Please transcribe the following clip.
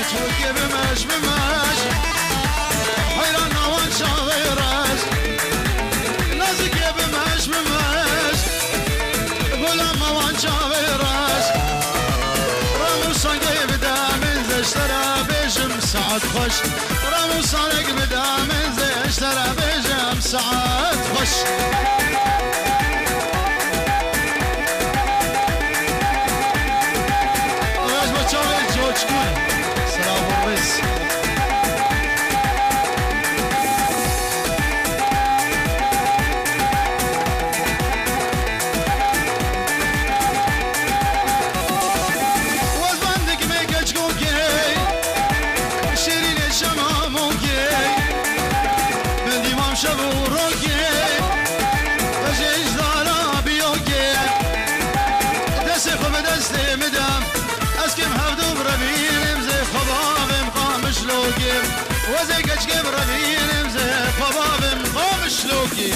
تتوقي بمش حيران نوان شاغيرش نازك يا بمش بولا موان شاغيرش رامو صنقي بدا من زي اشترى بيجم سعد خوش رامو صنق بدا من زي اشترى بيجم سعد خوش سلام الرئيس وزبندك ميكش كوكي شيرين الشماموكي من ديمام شبوروكي بجيش دارا بيوكي دستي خب دستي مدام اسكم هفدو بربينم زي خبابم قامش لوكي وزي كشكم ربينم زي خبابم قامش لوكي